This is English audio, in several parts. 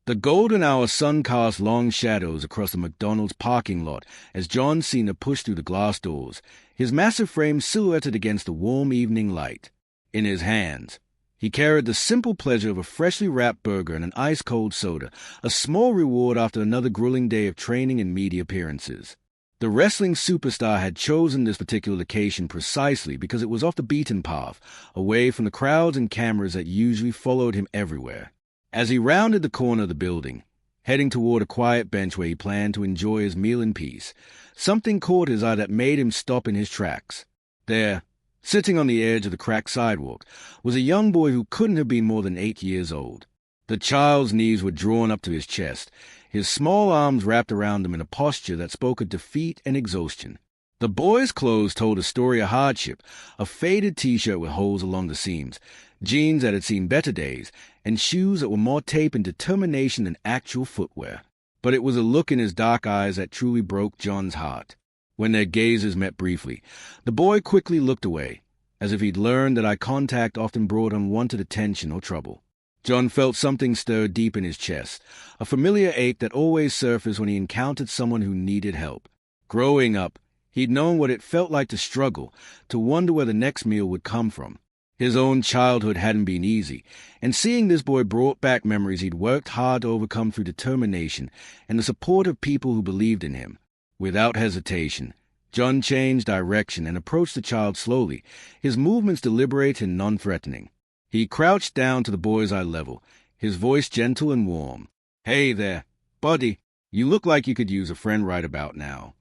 The golden hour sun cast long shadows across the McDonald's parking lot as John Cena pushed through the glass doors, his massive frame silhouetted against the warm evening light. In his hands, he carried the simple pleasure of a freshly wrapped burger and an ice-cold soda, a small reward after another grueling day of training and media appearances. The wrestling superstar had chosen this particular location precisely because it was off the beaten path, away from the crowds and cameras that usually followed him everywhere. As he rounded the corner of the building, heading toward a quiet bench where he planned to enjoy his meal in peace, something caught his eye that made him stop in his tracks. There, sitting on the edge of the cracked sidewalk, was a young boy who couldn't have been more than 8 years old. The child's knees were drawn up to his chest, his small arms wrapped around him in a posture that spoke of defeat and exhaustion. The boy's clothes told a story of hardship, a faded T-shirt with holes along the seams, jeans that had seen better days, and shoes that were more tape and determination than actual footwear. But it was a look in his dark eyes that truly broke John's heart. When their gazes met briefly, the boy quickly looked away, as if he'd learned that eye contact often brought unwanted attention or trouble. John felt something stir deep in his chest, a familiar ache that always surfaced when he encountered someone who needed help. Growing up, he'd known what it felt like to struggle, to wonder where the next meal would come from. His own childhood hadn't been easy, and seeing this boy brought back memories he'd worked hard to overcome through determination and the support of people who believed in him. Without hesitation, John changed direction and approached the child slowly, his movements deliberate and non-threatening. He crouched down to the boy's eye level, his voice gentle and warm. "Hey there, buddy, you look like you could use a friend right about now."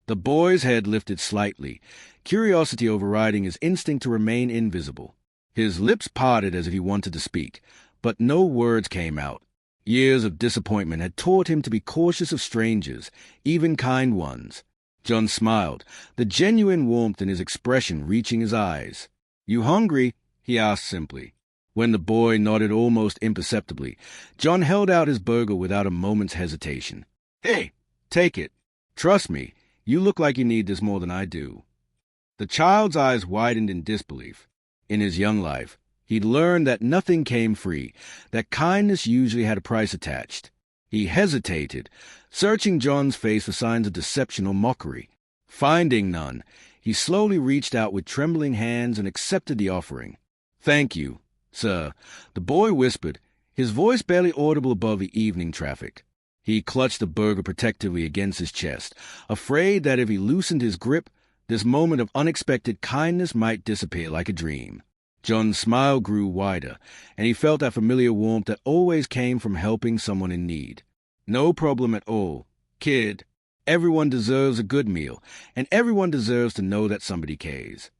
The boy's head lifted slightly, curiosity overriding his instinct to remain invisible. His lips parted as if he wanted to speak, but no words came out. Years of disappointment had taught him to be cautious of strangers, even kind ones. John smiled, the genuine warmth in his expression reaching his eyes. "You hungry?" he asked simply. When the boy nodded almost imperceptibly, John held out his burger without a moment's hesitation. "Hey, take it. Trust me, you look like you need this more than I do." The child's eyes widened in disbelief. In his young life, he'd learned that nothing came free, that kindness usually had a price attached. He hesitated, searching John's face for signs of deception or mockery. Finding none, he slowly reached out with trembling hands and accepted the offering. "Thank you, sir," the boy whispered, his voice barely audible above the evening traffic. He clutched the burger protectively against his chest, afraid that if he loosened his grip, this moment of unexpected kindness might disappear like a dream. John's smile grew wider, and he felt that familiar warmth that always came from helping someone in need. "No problem at all, kid. Everyone deserves a good meal, and everyone deserves to know that somebody cares."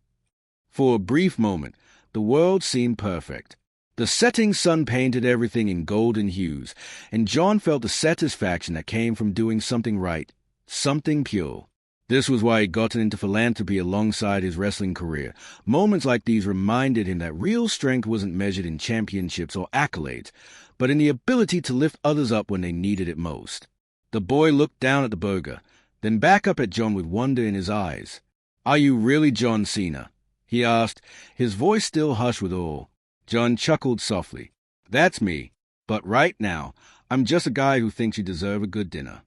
For a brief moment, the world seemed perfect. The setting sun painted everything in golden hues, and John felt the satisfaction that came from doing something right, something pure. This was why he'd gotten into philanthropy alongside his wrestling career. Moments like these reminded him that real strength wasn't measured in championships or accolades, but in the ability to lift others up when they needed it most. The boy looked down at the burger, then back up at John with wonder in his eyes. "Are you really John Cena?" he asked, his voice still hushed with awe. John chuckled softly. "That's me, but right now, I'm just a guy who thinks you deserve a good dinner."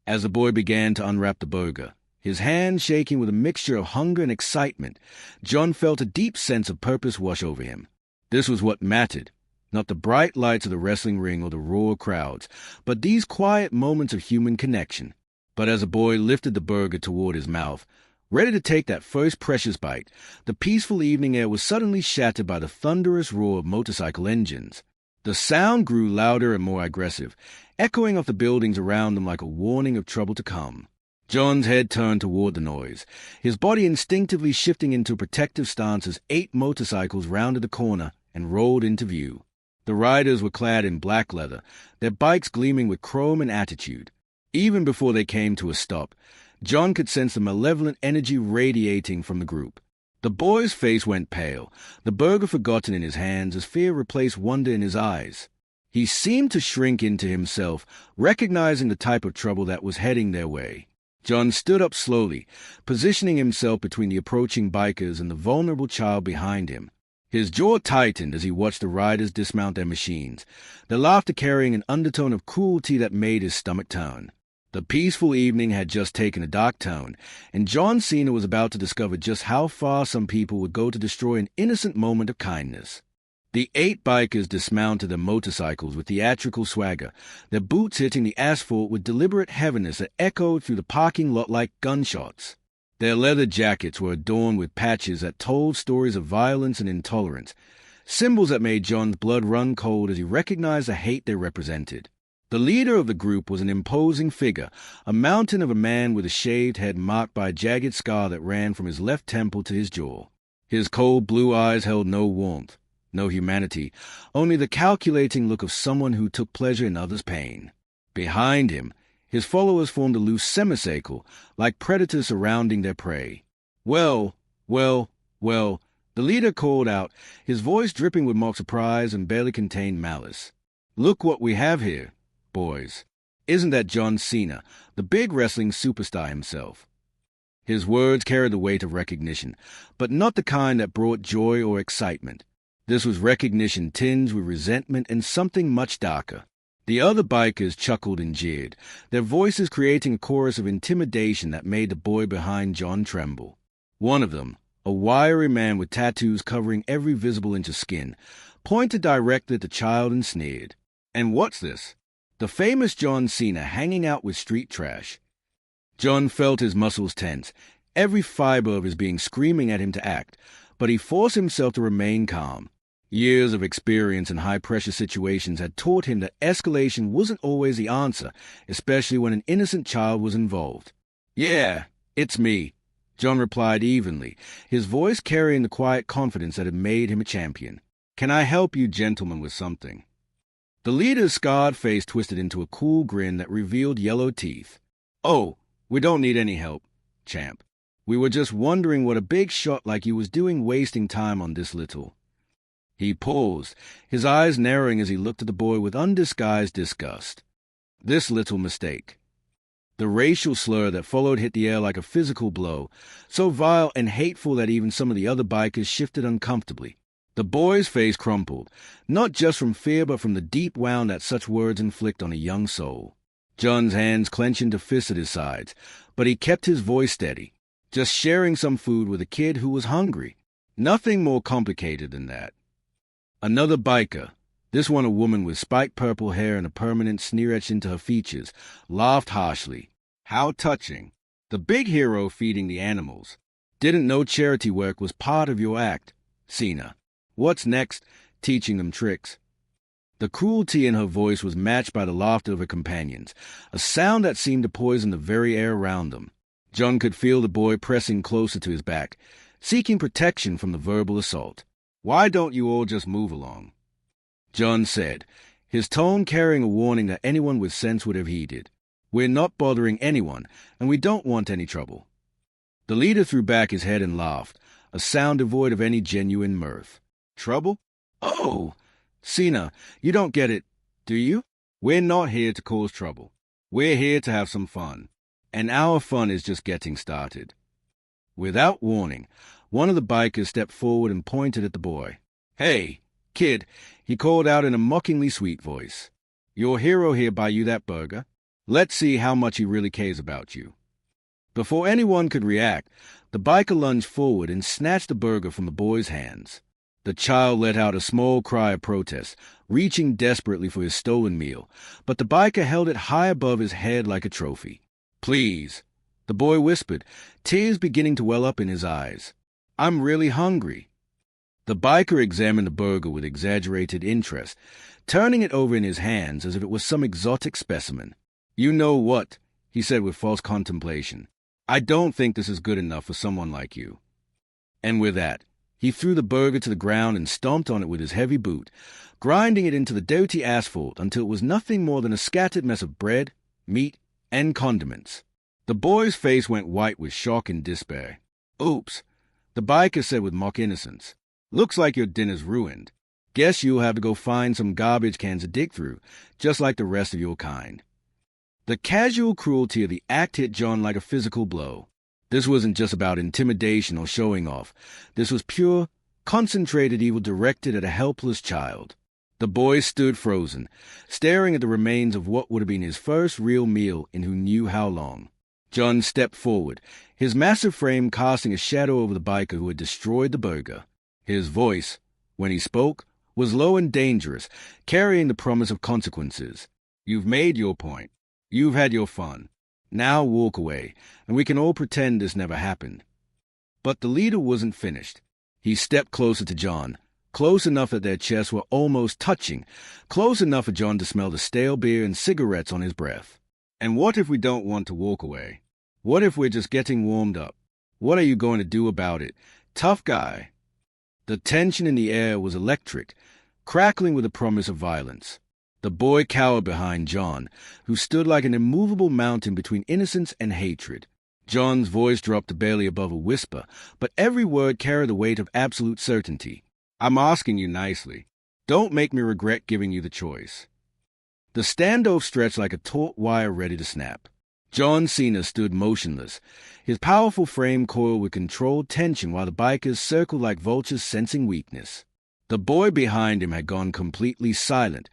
As the boy began to unwrap the burger, his hands shaking with a mixture of hunger and excitement, John felt a deep sense of purpose wash over him. This was what mattered, not the bright lights of the wrestling ring or the roar crowds, but these quiet moments of human connection. But as the boy lifted the burger toward his mouth, ready to take that first precious bite, the peaceful evening air was suddenly shattered by the thunderous roar of motorcycle engines. The sound grew louder and more aggressive, echoing off the buildings around them like a warning of trouble to come. John's head turned toward the noise, his body instinctively shifting into a protective stance as 8 motorcycles rounded the corner and rolled into view. The riders were clad in black leather, their bikes gleaming with chrome and attitude. Even before they came to a stop, John could sense the malevolent energy radiating from the group. The boy's face went pale, the burger forgotten in his hands as fear replaced wonder in his eyes. He seemed to shrink into himself, recognizing the type of trouble that was heading their way. John stood up slowly, positioning himself between the approaching bikers and the vulnerable child behind him. His jaw tightened as he watched the riders dismount their machines, their laughter carrying an undertone of cruelty that made his stomach turn. The peaceful evening had just taken a dark tone, and John Cena was about to discover just how far some people would go to destroy an innocent moment of kindness. The 8 bikers dismounted their motorcycles with theatrical swagger, their boots hitting the asphalt with deliberate heaviness that echoed through the parking lot like gunshots. Their leather jackets were adorned with patches that told stories of violence and intolerance, symbols that made John's blood run cold as he recognized the hate they represented. The leader of the group was an imposing figure, a mountain of a man with a shaved head marked by a jagged scar that ran from his left temple to his jaw. His cold blue eyes held no warmth, no humanity, only the calculating look of someone who took pleasure in others' pain. Behind him, his followers formed a loose semicircle, like predators surrounding their prey. Well, the leader called out, his voice dripping with mock surprise and barely contained malice. Look what we have here, boys. Isn't that John Cena, the big wrestling superstar himself? His words carried the weight of recognition, but not the kind that brought joy or excitement. This was recognition tinged with resentment and something much darker. The other bikers chuckled and jeered, their voices creating a chorus of intimidation that made the boy behind John tremble. One of them, a wiry man with tattoos covering every visible inch of skin, pointed directly at the child and sneered. And what's this? The famous John Cena hanging out with street trash. John felt his muscles tense, every fiber of his being screaming at him to act, but he forced himself to remain calm. Years of experience in high-pressure situations had taught him that escalation wasn't always the answer, especially when an innocent child was involved. Yeah, it's me, John replied evenly, his voice carrying the quiet confidence that had made him a champion. Can I help you gentlemen with something? The leader's scarred face twisted into a cool grin that revealed yellow teeth. Oh, we don't need any help, champ. We were just wondering what a big shot like you was doing wasting time on this little. He paused, his eyes narrowing as he looked at the boy with undisguised disgust. This little mistake. The racial slur that followed hit the air like a physical blow, so vile and hateful that even some of the other bikers shifted uncomfortably. The boy's face crumpled, not just from fear but from the deep wound that such words inflict on a young soul. John's hands clenched into fists at his sides, but he kept his voice steady, just sharing some food with a kid who was hungry. Nothing more complicated than that. Another biker, this one a woman with spiked purple hair and a permanent sneer etched into her features, laughed harshly. How touching. The big hero feeding the animals. Didn't know charity work was part of your act, Cena. What's next? Teaching them tricks. The cruelty in her voice was matched by the laughter of her companions, a sound that seemed to poison the very air around them. John could feel the boy pressing closer to his back, seeking protection from the verbal assault. Why don't you all just move along? John said, his tone carrying a warning that anyone with sense would have heeded. We're not bothering anyone, and we don't want any trouble. The leader threw back his head and laughed, a sound devoid of any genuine mirth. Trouble? Oh, Cena, you don't get it, do you? We're not here to cause trouble. We're here to have some fun. And our fun is just getting started. Without warning, one of the bikers stepped forward and pointed at the boy. Hey, kid, he called out in a mockingly sweet voice. Your hero here buy you that burger. Let's see how much he really cares about you. Before anyone could react, the biker lunged forward and snatched the burger from the boy's hands. The child let out a small cry of protest, reaching desperately for his stolen meal, but the biker held it high above his head like a trophy. Please, the boy whispered, tears beginning to well up in his eyes. I'm really hungry. The biker examined the burger with exaggerated interest, turning it over in his hands as if it was some exotic specimen. You know what? He said with false contemplation. I don't think this is good enough for someone like you. And with that, he threw the burger to the ground and stomped on it with his heavy boot, grinding it into the dirty asphalt until it was nothing more than a scattered mess of bread, meat, and condiments. The boy's face went white with shock and despair. Oops, the biker said with mock innocence. Looks like your dinner's ruined. Guess you'll have to go find some garbage cans to dig through, just like the rest of your kind. The casual cruelty of the act hit John like a physical blow. This wasn't just about intimidation or showing off. This was pure, concentrated evil directed at a helpless child. The boy stood frozen, staring at the remains of what would have been his first real meal in who knew how long. John stepped forward, his massive frame casting a shadow over the biker who had destroyed the burger. His voice, when he spoke, was low and dangerous, carrying the promise of consequences. "You've made your point. You've had your fun. Now walk away, and we can all pretend this never happened." But the leader wasn't finished. He stepped closer to John, close enough that their chests were almost touching, close enough for John to smell the stale beer and cigarettes on his breath. "And what if we don't want to walk away? What if we're just getting warmed up? What are you going to do about it? Tough guy." The tension in the air was electric, crackling with the promise of violence. The boy cowered behind John, who stood like an immovable mountain between innocence and hatred. John's voice dropped to barely above a whisper, but every word carried the weight of absolute certainty. "I'm asking you nicely. Don't make me regret giving you the choice." The standoff stretched like a taut wire ready to snap. John Cena stood motionless, his powerful frame coiled with controlled tension while the bikers circled like vultures sensing weakness. The boy behind him had gone completely silent,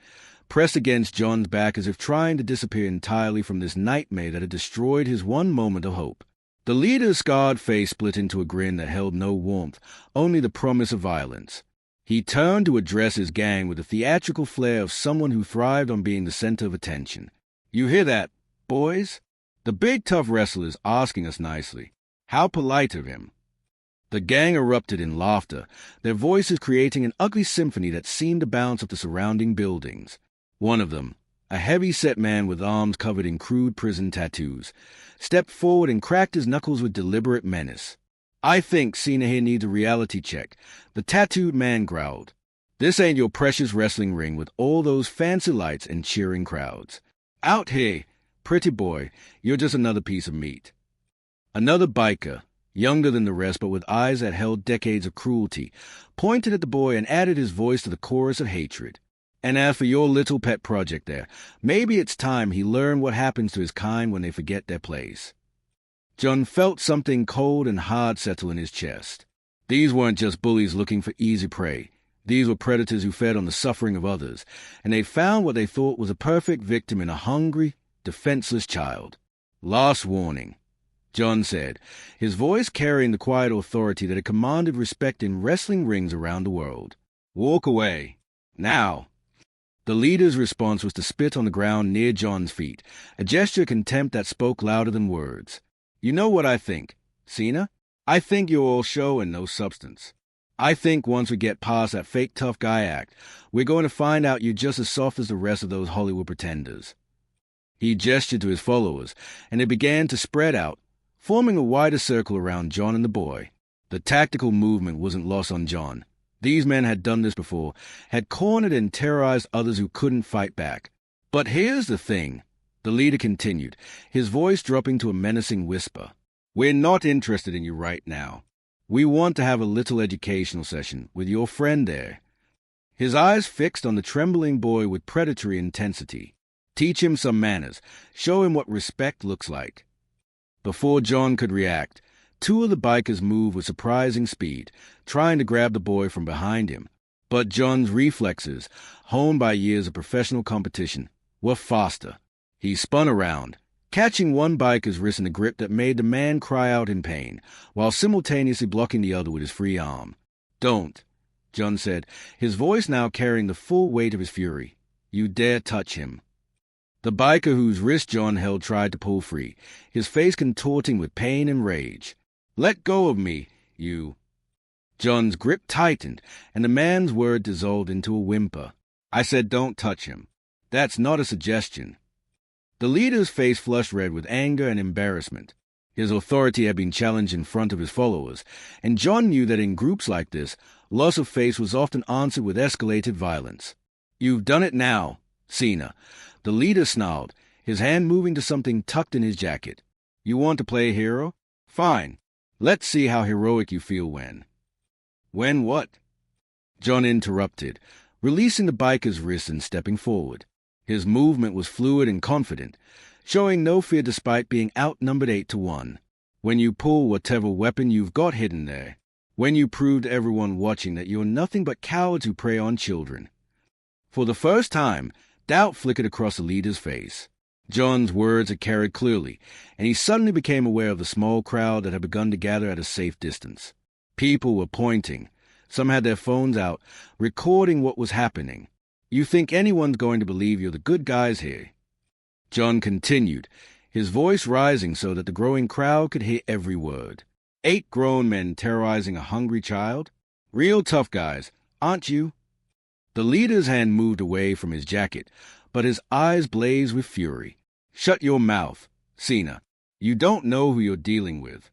pressed against John's back as if trying to disappear entirely from this nightmare that had destroyed his one moment of hope. The leader's scarred face split into a grin that held no warmth, only the promise of violence. He turned to address his gang with the theatrical flair of someone who thrived on being the center of attention. "You hear that, boys? The big tough wrestler is asking us nicely. How polite of him." The gang erupted in laughter, their voices creating an ugly symphony that seemed to bounce off the surrounding buildings. One of them, a heavy-set man with arms covered in crude prison tattoos, stepped forward and cracked his knuckles with deliberate menace. "I think Cena here needs a reality check," the tattooed man growled. "This ain't your precious wrestling ring with all those fancy lights and cheering crowds. Out here, pretty boy, you're just another piece of meat." Another biker, younger than the rest but with eyes that held decades of cruelty, pointed at the boy and added his voice to the chorus of hatred. "And as for your little pet project there, maybe it's time he learned what happens to his kind when they forget their place." John felt something cold and hard settle in his chest. These weren't just bullies looking for easy prey. These were predators who fed on the suffering of others, and they found what they thought was a perfect victim in a hungry, defenseless child. "Last warning," John said, his voice carrying the quiet authority that had commanded respect in wrestling rings around the world. "Walk away. Now." The leader's response was to spit on the ground near John's feet, a gesture of contempt that spoke louder than words. "You know what I think, Cena? I think you're all show and no substance. I think once we get past that fake tough guy act, we're going to find out you're just as soft as the rest of those Hollywood pretenders." He gestured to his followers, and they began to spread out, forming a wider circle around John and the boy. The tactical movement wasn't lost on John. These men had done this before, had cornered and terrorized others who couldn't fight back. "But here's the thing," the leader continued, his voice dropping to a menacing whisper. "We're not interested in you right now. We want to have a little educational session with your friend there." His eyes fixed on the trembling boy with predatory intensity. "Teach him some manners. Show him what respect looks like." Before John could react, two of the bikers moved with surprising speed, trying to grab the boy from behind him. But John's reflexes, honed by years of professional competition, were faster. He spun around, catching one biker's wrist in a grip that made the man cry out in pain, while simultaneously blocking the other with his free arm. "Don't," John said, his voice now carrying the full weight of his fury. "You dare touch him." The biker whose wrist John held tried to pull free, his face contorting with pain and rage. "Let go of me, you." John's grip tightened, and the man's word dissolved into a whimper. "I said don't touch him. That's not a suggestion." The leader's face flushed red with anger and embarrassment. His authority had been challenged in front of his followers, and John knew that in groups like this, loss of face was often answered with escalated violence. "You've done it now, Cena," the leader snarled, his hand moving to something tucked in his jacket. "You want to play a hero? Fine. Let's see how heroic you feel when." "When what?" John interrupted, releasing the biker's wrist and stepping forward. His movement was fluid and confident, showing no fear despite being outnumbered 8-1. "When you pull whatever weapon you've got hidden there. When you prove to everyone watching that you're nothing but cowards who prey on children. For the first time, doubt flickered across the leader's face. John's words had carried clearly, and he suddenly became aware of the small crowd that had begun to gather at a safe distance. People were pointing. Some had their phones out, recording what was happening. You think anyone's going to believe you're the good guys here? John continued, his voice rising so that the growing crowd could hear every word. 8 grown men terrorizing a hungry child? Real tough guys, aren't you? The leader's hand moved away from his jacket, but his eyes blazed with fury. Shut your mouth, Cena. You don't know who you're dealing with.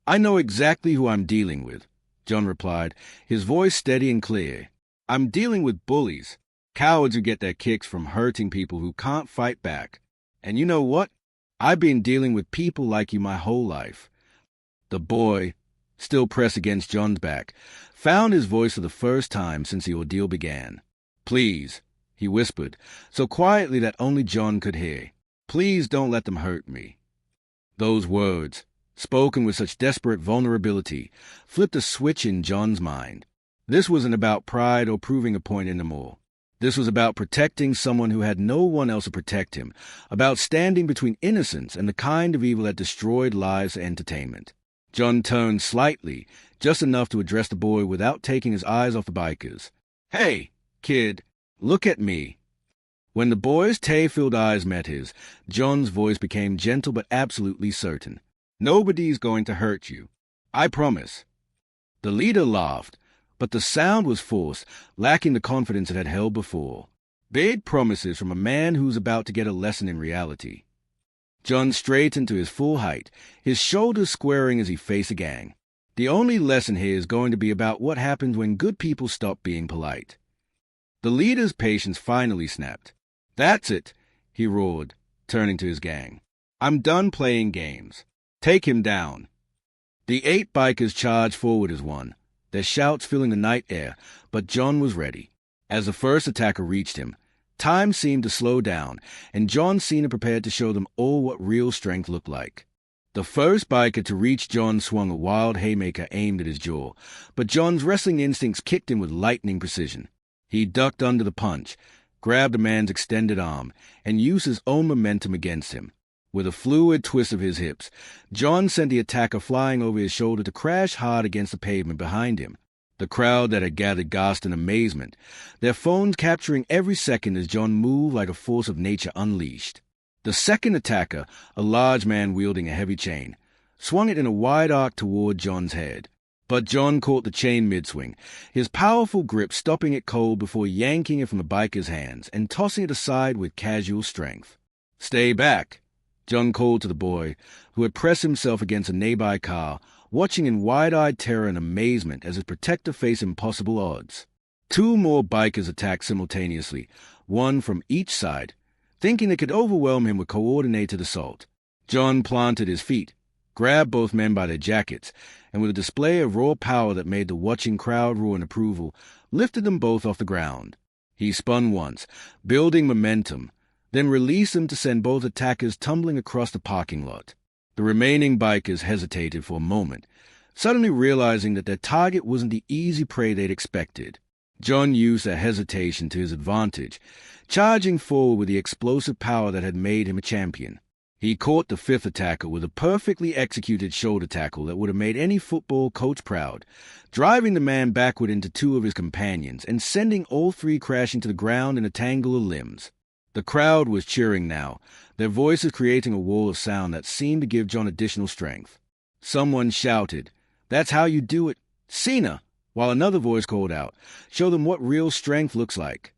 I know exactly who I'm dealing with, John replied, his voice steady and clear. I'm dealing with bullies, cowards who get their kicks from hurting people who can't fight back. And you know what? I've been dealing with people like you my whole life. The boy, still pressed against John's back, found his voice for the first time since the ordeal began. Please, he whispered, so quietly that only John could hear. Please don't let them hurt me. Those words, spoken with such desperate vulnerability, flipped a switch in John's mind. This wasn't about pride or proving a point anymore. This was about protecting someone who had no one else to protect him, about standing between innocence and the kind of evil that destroyed lives and entertainment. John turned slightly, just enough to address the boy without taking his eyes off the bikers. Hey, kid, look at me. When the boy's tear-filled eyes met his, John's voice became gentle but absolutely certain. Nobody's going to hurt you. I promise. The leader laughed, but the sound was forced, lacking the confidence it had held before. Big promises from a man who's about to get a lesson in reality. John straightened to his full height, his shoulders squaring as he faced the gang. The only lesson here is going to be about what happens when good people stop being polite. The leader's patience finally snapped. That's it, he roared, turning to his gang. I'm done playing games. Take him down. The 8 bikers charged forward as one, their shouts filling the night air, but John was ready. As the first attacker reached him, time seemed to slow down, and John Cena prepared to show them all what real strength looked like. The first biker to reach John swung a wild haymaker aimed at his jaw, but John's wrestling instincts kicked in with lightning precision. He ducked under the punch, grabbed the man's extended arm, and used his own momentum against him. With a fluid twist of his hips, John sent the attacker flying over his shoulder to crash hard against the pavement behind him. The crowd that had gathered gasped in amazement, their phones capturing every second as John moved like a force of nature unleashed. The second attacker, a large man wielding a heavy chain, swung it in a wide arc toward John's head. But John caught the chain mid-swing, his powerful grip stopping it cold before yanking it from the biker's hands and tossing it aside with casual strength. Stay back, John called to the boy, who had pressed himself against a nearby car, watching in wide-eyed terror and amazement as his protector faced impossible odds. 2 more bikers attacked simultaneously, one from each side, thinking they could overwhelm him with coordinated assault. John planted his feet, grabbed both men by their jackets, and with a display of raw power that made the watching crowd roar in approval, lifted them both off the ground. He spun once, building momentum, then released them to send both attackers tumbling across the parking lot. The remaining bikers hesitated for a moment, suddenly realizing that their target wasn't the easy prey they'd expected. John used their hesitation to his advantage, charging forward with the explosive power that had made him a champion. He caught the 5th attacker with a perfectly executed shoulder tackle that would have made any football coach proud, driving the man backward into 2 of his companions and sending all 3 crashing to the ground in a tangle of limbs. The crowd was cheering now, their voices creating a wall of sound that seemed to give John additional strength. Someone shouted, "That's how you do it, Cena!" while another voice called out, "Show them what real strength looks like."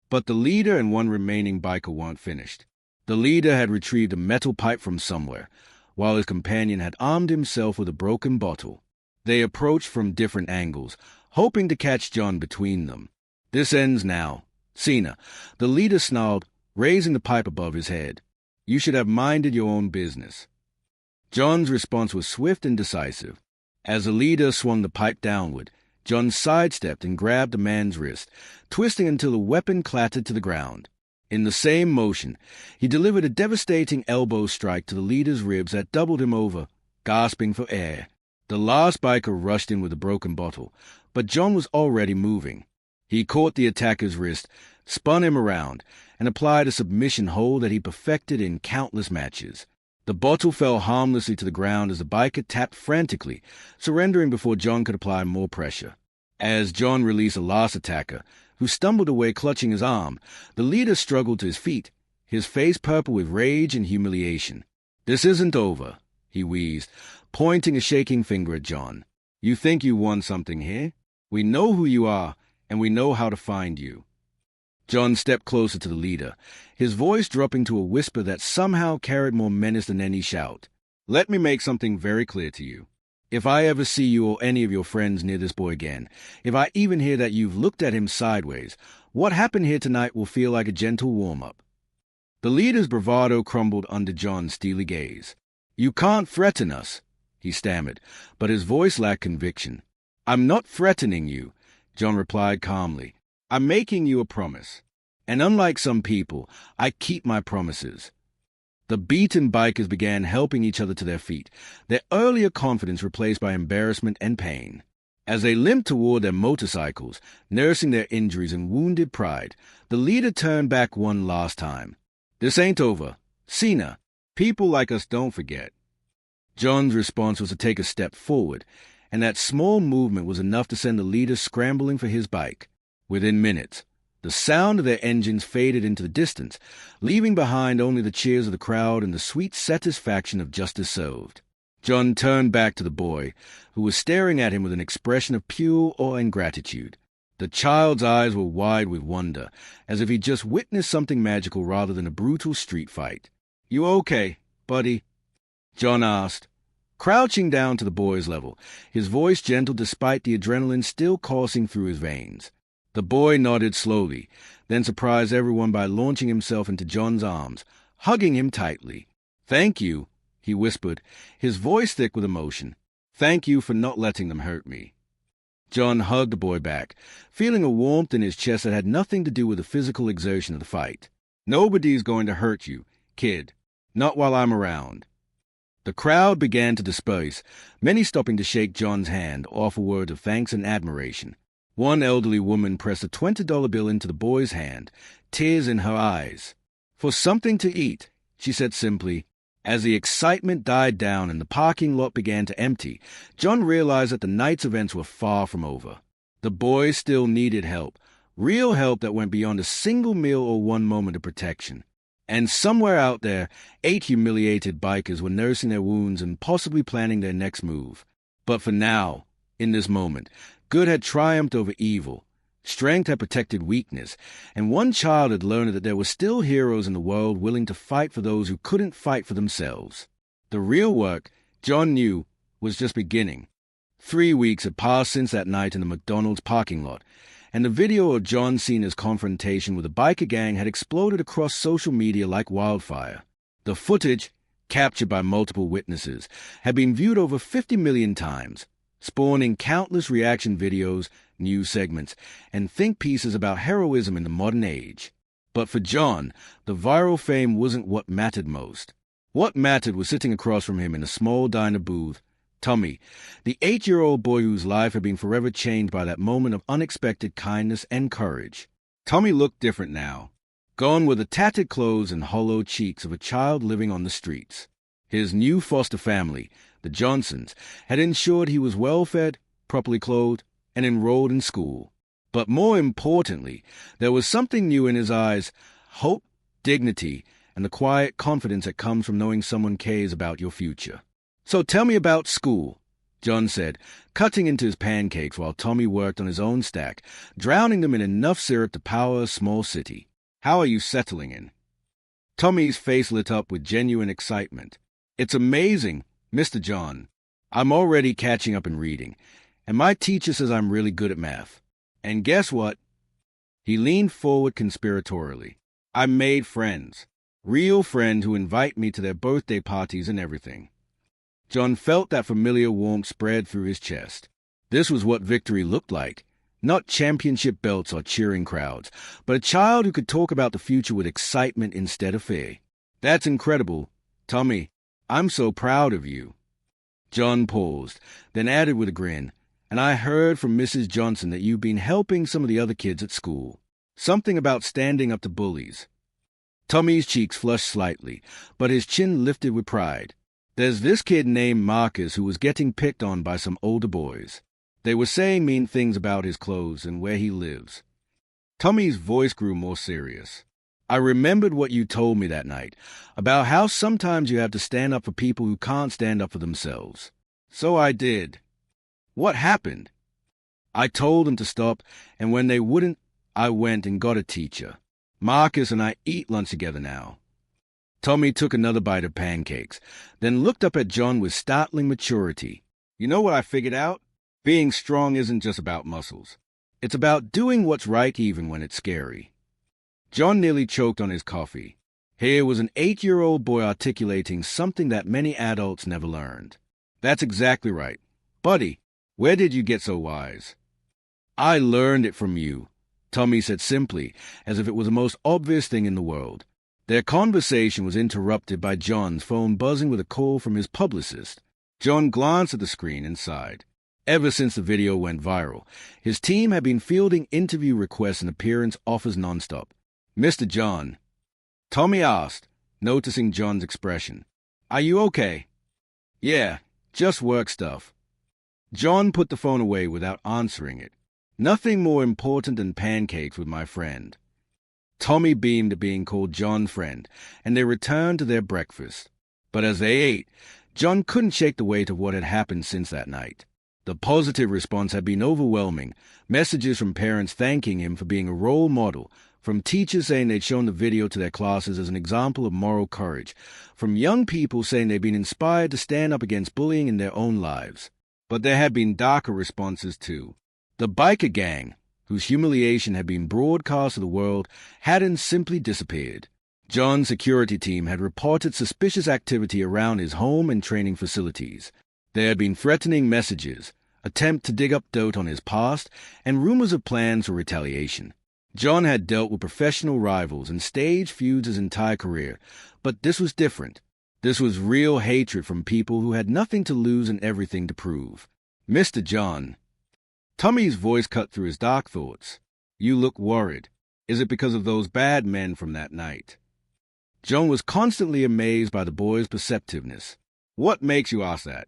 But the leader and one remaining biker weren't finished. The leader had retrieved a metal pipe from somewhere, while his companion had armed himself with a broken bottle. They approached from different angles, hoping to catch John between them. "This ends now, Cena," the leader snarled, raising the pipe above his head. "You should have minded your own business." John's response was swift and decisive. As the leader swung the pipe downward, John sidestepped and grabbed the man's wrist, twisting until the weapon clattered to the ground. In the same motion, he delivered a devastating elbow strike to the leader's ribs that doubled him over, gasping for air. The last biker rushed in with a broken bottle, but John was already moving. He caught the attacker's wrist, spun him around, and applied a submission hold that he perfected in countless matches. The bottle fell harmlessly to the ground as the biker tapped frantically, surrendering before John could apply more pressure. As John released the last attacker, who stumbled away clutching his arm, the leader struggled to his feet, his face purple with rage and humiliation. "This isn't over," he wheezed, pointing a shaking finger at John. "You think you won something here? We know who you are, and we know how to find you." John stepped closer to the leader, his voice dropping to a whisper that somehow carried more menace than any shout. "Let me make something very clear to you. If I ever see you or any of your friends near this boy again, if I even hear that you've looked at him sideways, what happened here tonight will feel like a gentle warm-up." The leader's bravado crumbled under John's steely gaze. "You can't threaten us," he stammered, but his voice lacked conviction. "I'm not threatening you," John replied calmly. "I'm making you a promise. And unlike some people, I keep my promises." The beaten bikers began helping each other to their feet, their earlier confidence replaced by embarrassment and pain. As they limped toward their motorcycles, nursing their injuries and wounded pride, the leader turned back one last time. "This ain't over. Cena, people like us don't forget." John's response was to take a step forward, and that small movement was enough to send the leader scrambling for his bike. Within minutes, the sound of their engines faded into the distance, leaving behind only the cheers of the crowd and the sweet satisfaction of justice served. John turned back to the boy, who was staring at him with an expression of pure awe and gratitude. The child's eyes were wide with wonder, as if he just witnessed something magical rather than a brutal street fight. "You okay, buddy?" John asked, crouching down to the boy's level, his voice gentle despite the adrenaline still coursing through his veins. The boy nodded slowly, then surprised everyone by launching himself into John's arms, hugging him tightly. "Thank you," he whispered, his voice thick with emotion. "Thank you for not letting them hurt me." John hugged the boy back, feeling a warmth in his chest that had nothing to do with the physical exertion of the fight. "Nobody's going to hurt you, kid. Not while I'm around." The crowd began to disperse, many stopping to shake John's hand, offer words of thanks and admiration. One elderly woman pressed a $20 bill into the boy's hand, tears in her eyes. "For something to eat," she said simply. As the excitement died down and the parking lot began to empty, John realized that the night's events were far from over. The boy still needed help, real help that went beyond a single meal or one moment of protection. And somewhere out there, 8 humiliated bikers were nursing their wounds and possibly planning their next move. But for now, in this moment, good had triumphed over evil, strength had protected weakness, and one child had learned that there were still heroes in the world willing to fight for those who couldn't fight for themselves. The real work, John knew, was just beginning. 3 weeks had passed since that night in the McDonald's parking lot, and the video of John Cena's confrontation with a biker gang had exploded across social media like wildfire. The footage, captured by multiple witnesses, had been viewed over 50 million times, spawning countless reaction videos, news segments, and think pieces about heroism in the modern age. But for John, the viral fame wasn't what mattered most. What mattered was sitting across from him in a small diner booth, Tommy, the 8-year-old boy whose life had been forever changed by that moment of unexpected kindness and courage. Tommy looked different now, gone were the tattered clothes and hollow cheeks of a child living on the streets. His new foster family, the Johnsons, had ensured he was well-fed, properly clothed, and enrolled in school. But more importantly, there was something new in his eyes, hope, dignity, and the quiet confidence that comes from knowing someone cares about your future. "So tell me about school," John said, cutting into his pancakes while Tommy worked on his own stack, drowning them in enough syrup to power a small city. "How are you settling in?" Tommy's face lit up with genuine excitement. "It's amazing, Mr. John. I'm already catching up in reading, and my teacher says I'm really good at math. And guess what?" He leaned forward conspiratorially. "I made friends. Real friends who invite me to their birthday parties and everything." John felt that familiar warmth spread through his chest. This was what victory looked like. Not championship belts or cheering crowds, but a child who could talk about the future with excitement instead of fear. "That's incredible. Tommy, I'm so proud of you." John paused, then added with a grin, "And I heard from Mrs. Johnson that you've been helping some of the other kids at school. Something about standing up to bullies." Tommy's cheeks flushed slightly, but his chin lifted with pride. "There's this kid named Marcus who was getting picked on by some older boys. They were saying mean things about his clothes and where he lives." Tommy's voice grew more serious. "I remembered what you told me that night, about how sometimes you have to stand up for people who can't stand up for themselves. So I did." "What happened?" "I told them to stop, and when they wouldn't, I went and got a teacher. Marcus and I eat lunch together now." Tommy took another bite of pancakes, then looked up at John with startling maturity. "You know what I figured out? Being strong isn't just about muscles. It's about doing what's right even when it's scary." John nearly choked on his coffee. Here was an 8-year-old boy articulating something that many adults never learned. "That's exactly right. Buddy, where did you get so wise?" "I learned it from you," Tommy said simply, as if it was the most obvious thing in the world. Their conversation was interrupted by John's phone buzzing with a call from his publicist. John glanced at the screen and sighed. Ever since the video went viral, his team had been fielding interview requests and appearance offers nonstop. "Mr. John," Tommy asked, noticing John's expression, "are you okay?" "Yeah, just work stuff." John put the phone away without answering it. "Nothing more important than pancakes with my friend." Tommy beamed at being called John's friend, and they returned to their breakfast. But as they ate, John couldn't shake the weight of what had happened since that night. The positive response had been overwhelming. Messages from parents thanking him for being a role model, from teachers saying they'd shown the video to their classes as an example of moral courage, from young people saying they'd been inspired to stand up against bullying in their own lives. But there had been darker responses too. The biker gang, whose humiliation had been broadcast to the world, hadn't simply disappeared. John's security team had reported suspicious activity around his home and training facilities. There had been threatening messages, attempt to dig up dirt on his past, and rumors of plans for retaliation. John had dealt with professional rivals and staged feuds his entire career, but this was different. This was real hatred from people who had nothing to lose and everything to prove. "Mr. John." Tommy's voice cut through his dark thoughts. "You look worried. Is it because of those bad men from that night?" John was constantly amazed by the boy's perceptiveness. "What makes you ask that?"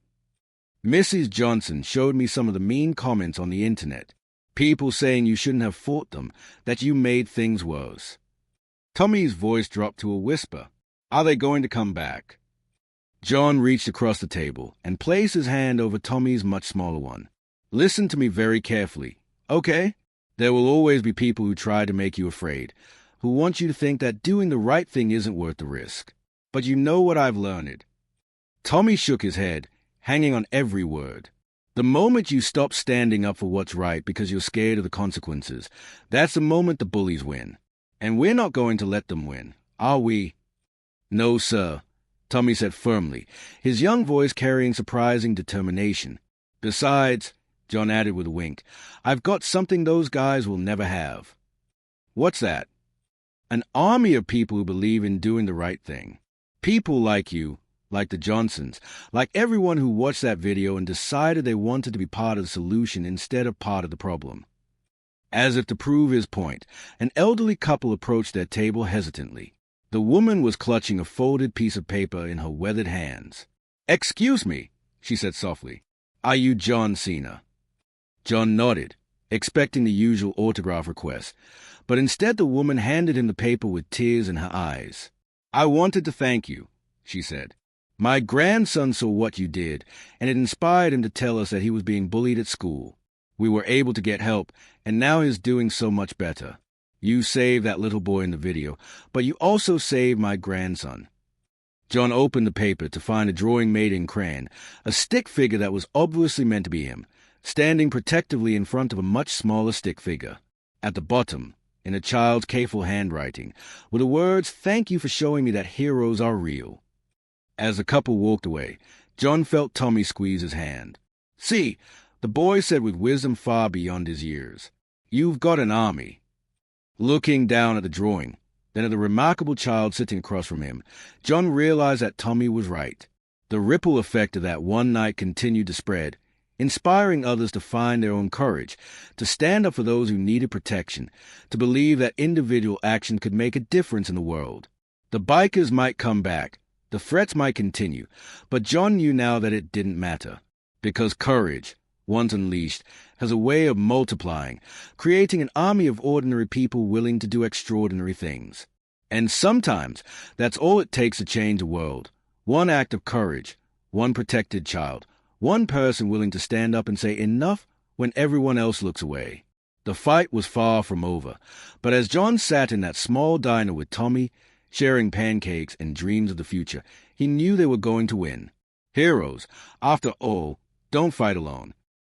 "Mrs. Johnson showed me some of the mean comments on the internet. People saying you shouldn't have fought them, that you made things worse." Tommy's voice dropped to a whisper. "Are they going to come back?" John reached across the table and placed his hand over Tommy's much smaller one. "Listen to me very carefully, okay? There will always be people who try to make you afraid, who want you to think that doing the right thing isn't worth the risk. But you know what I've learned." Tommy shook his head, hanging on every word. "The moment you stop standing up for what's right because you're scared of the consequences, that's the moment the bullies win. And we're not going to let them win, are we?" "No, sir," Tommy said firmly, his young voice carrying surprising determination. "Besides," John added with a wink, "I've got something those guys will never have." "What's that?" "An army of people who believe in doing the right thing. People like you, like the Johnsons, like everyone who watched that video and decided they wanted to be part of the solution instead of part of the problem." As if to prove his point, an elderly couple approached their table hesitantly. The woman was clutching a folded piece of paper in her weathered hands. "Excuse me," she said softly. "Are you John Cena?" John nodded, expecting the usual autograph request, but instead the woman handed him the paper with tears in her eyes. "I wanted to thank you," she said. "My grandson saw what you did, and it inspired him to tell us that he was being bullied at school. We were able to get help, and now he's doing so much better. You saved that little boy in the video, but you also saved my grandson." John opened the paper to find a drawing made in crayon, a stick figure that was obviously meant to be him, standing protectively in front of a much smaller stick figure. At the bottom, in a child's careful handwriting, were the words, "Thank you for showing me that heroes are real." As the couple walked away, John felt Tommy squeeze his hand. "See," the boy said with wisdom far beyond his years, "you've got an army." Looking down at the drawing, then at the remarkable child sitting across from him, John realized that Tommy was right. The ripple effect of that one night continued to spread, inspiring others to find their own courage, to stand up for those who needed protection, to believe that individual action could make a difference in the world. The bikers might come back, the threats might continue, but John knew now that it didn't matter, because courage, once unleashed, has a way of multiplying, creating an army of ordinary people willing to do extraordinary things. And sometimes that's all it takes to change the world. One act of courage, one protected child, one person willing to stand up and say enough when everyone else looks away. The fight was far from over, but as John sat in that small diner with Tommy, sharing pancakes and dreams of the future, he knew they were going to win. Heroes, after all, don't fight alone.